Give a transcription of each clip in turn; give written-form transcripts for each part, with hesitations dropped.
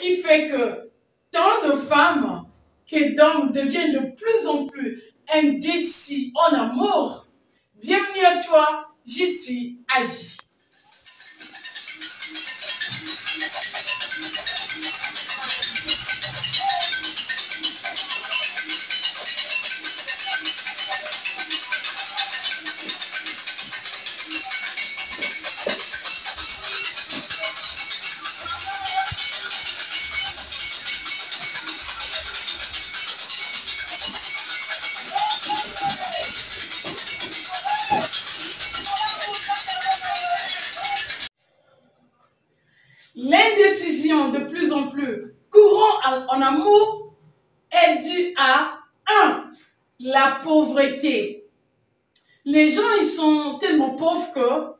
qui fait que tant de femmes que d'hommes deviennent de plus en plus indécis en amour? Bienvenue à toi, j'y suis Agi. L'indécision de plus en plus courant en amour est due à 1. La pauvreté. Les gens, ils sont tellement pauvres que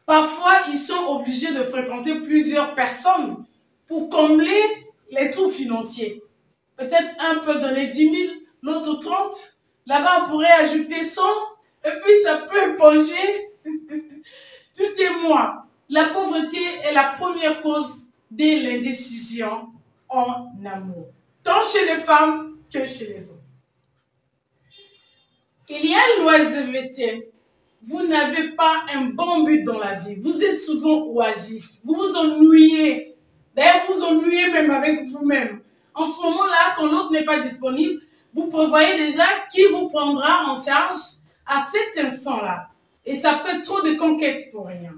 parfois, ils sont obligés de fréquenter plusieurs personnes pour combler les trous financiers. Peut-être un peut donner 10 000, l'autre 30. Là-bas, on pourrait ajouter 100 et puis ça peut éponger tout est moi. La pauvreté est la première cause de l'indécision en amour, tant chez les femmes que chez les hommes. Il y a l'oisiveté. Vous n'avez pas un bon but dans la vie. Vous êtes souvent oisif. Vous vous ennuyez. D'ailleurs, vous vous ennuyez même avec vous-même. En ce moment-là, quand l'autre n'est pas disponible, vous prévoyez déjà qui vous prendra en charge à cet instant-là. Et ça fait trop de conquêtes pour rien.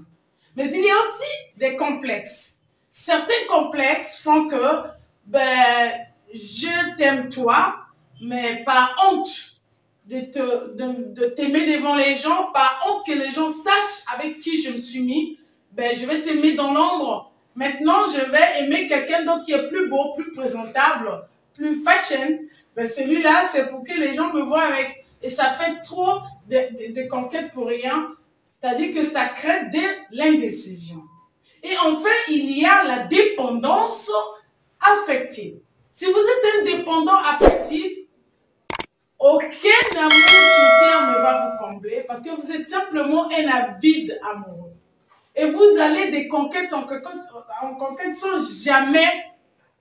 Mais il y a aussi des complexes. Certains complexes font que, je t'aime toi, mais par honte de t'aimer devant les gens, par honte que les gens sachent avec qui je me suis mis, je vais t'aimer dans l'ombre. Maintenant, je vais aimer quelqu'un d'autre qui est plus beau, plus présentable, plus fashion. Celui-là, c'est pour que les gens me voient avec. Et ça fait trop de conquêtes pour rien. C'est-à-dire que ça crée de l'indécision. Et enfin, il y a la dépendance affective. Si vous êtes un dépendant affectif, aucun amour sur terre ne va vous combler parce que vous êtes simplement un avide amoureux. Et vous allez de conquête en conquête sans jamais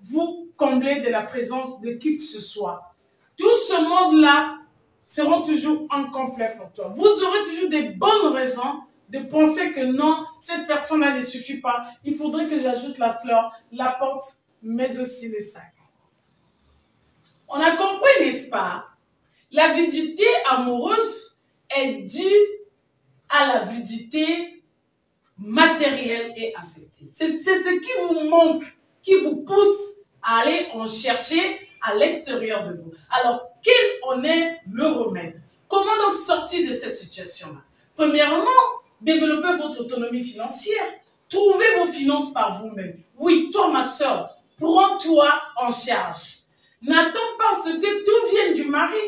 vous combler de la présence de qui que ce soit. Tout ce monde-là seront toujours incomplets pour toi. Vous aurez toujours des bonnes raisons de penser que non, cette personne-là ne suffit pas. Il faudrait que j'ajoute la fleur, la porte, mais aussi les sacs. On a compris, n'est-ce pas? L'avidité amoureuse est due à l'avidité matérielle et affective. C'est ce qui vous manque, qui vous pousse à aller en chercher à l'extérieur de vous. Alors, quel en est le remède? Comment donc sortir de cette situation-là? Premièrement, développez votre autonomie financière. Trouvez vos finances par vous-même. Oui, toi, ma soeur, prends-toi en charge. N'attends pas ce que tout vienne du mari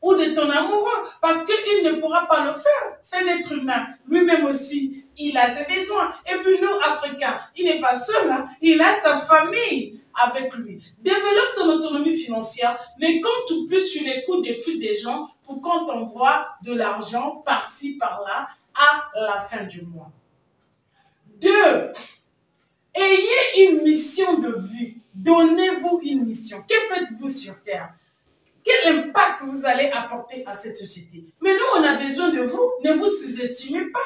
ou de ton amoureux, parce qu'il ne pourra pas le faire. C'est un être humain. Lui-même aussi, il a ses besoins. Et puis nous, Africains, il n'est pas seul, hein? Il a sa famille avec lui. Développe ton autonomie financière. Ne compte plus sur les coups des fils des gens pour qu'on t'envoie de l'argent par-ci, par-là à la fin du mois. 2. Ayez une mission de vie. Donnez-vous une mission. Que faites-vous sur Terre? Quel impact vous allez apporter à cette société? Mais nous, on a besoin de vous. Ne vous sous-estimez pas.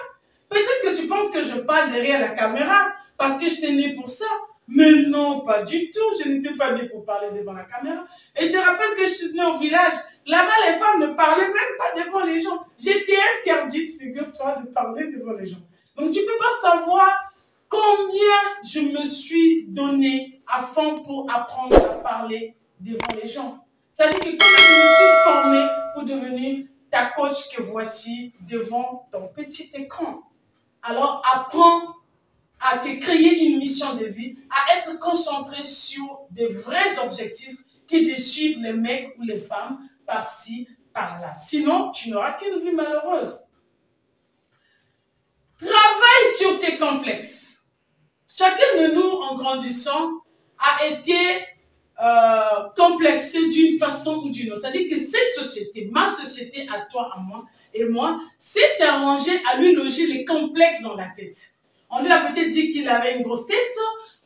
Peut-être que tu penses que je parle derrière la caméra parce que je t'ai né pour ça. Mais non, pas du tout. Je n'étais pas née pour parler devant la caméra. Et je te rappelle que je suis née au village. Là-bas, les femmes ne parlaient même pas devant les gens. J'étais interdite, figure-toi, de parler devant les gens. Donc, tu ne peux pas savoir combien je me suis donné à fond pour apprendre à parler devant les gens. C'est-à-dire que quand je me suis formée pour devenir ta coach que voici devant ton petit écran. Alors, apprends à te créer une mission de vie, à être concentré sur des vrais objectifs que de suivre les mecs ou les femmes par-ci, par-là. Sinon, tu n'auras qu'une vie malheureuse. Travaille sur tes complexes. Chacun de nous, en grandissant, a été complexé d'une façon ou d'une autre. C'est-à-dire que cette société, ma société à toi, à moi et moi, s'est arrangé à lui loger les complexes dans la tête. On lui a peut-être dit qu'il avait une grosse tête,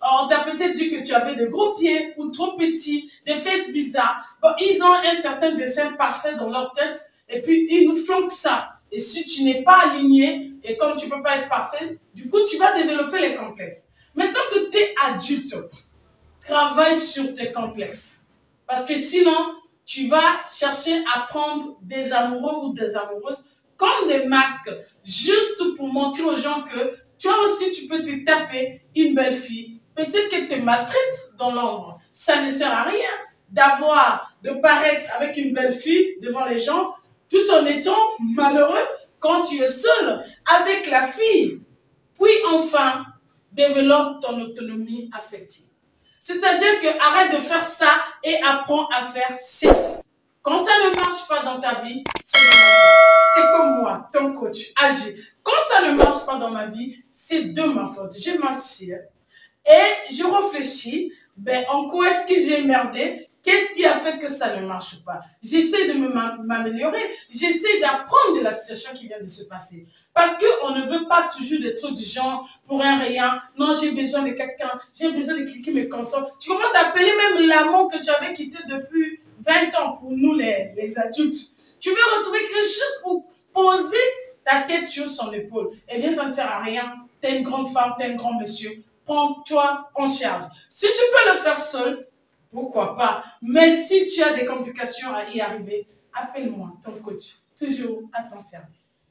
on t'a peut-être t'ait dit que tu avais de gros pieds ou trop petits, des fesses bizarres. Bon, ils ont un certain dessin parfait dans leur tête et puis ils nous flanquent ça. Et si tu n'es pas aligné et comme tu ne peux pas être parfait, du coup, tu vas développer les complexes. Maintenant que tu es adulte, travaille sur tes complexes. Parce que sinon, tu vas chercher à prendre des amoureux ou des amoureuses comme des masques, juste pour montrer aux gens que toi aussi, tu peux te taper une belle fille. Peut-être qu'elle te maltraite dans l'ombre. Ça ne sert à rien de paraître avec une belle fille devant les gens, tout en étant malheureux quand tu es seul avec la fille. Puis enfin, développe ton autonomie affective. C'est-à-dire que arrête de faire ça et apprends à faire ceci. Quand ça ne marche pas dans ta vie, c'est de ma faute. C'est comme moi, ton coach, agis. Quand ça ne marche pas dans ma vie, c'est de ma faute. Je m'assieds et je réfléchis, en quoi est-ce que j'ai merdé? Qu'est-ce qui a fait que ça ne marche pas? J'essaie de m'améliorer. J'essaie d'apprendre de la situation qui vient de se passer. Parce qu'on ne veut pas toujours des trucs du genre pour un rien. Non, j'ai besoin de quelqu'un. J'ai besoin de quelqu'un qui me console. Tu commences à appeler même l'amour que tu avais quitté depuis 20 ans pour nous les adultes. Tu veux retrouver quelque chose pour poser ta tête sur son épaule. Eh bien, ça ne sert à rien. Tu es une grande femme, tu es un grand monsieur. Prends-toi en charge. Si tu peux le faire seul, pourquoi pas. Mais si tu as des complications à y arriver, appelle-moi, ton coach. Toujours à ton service.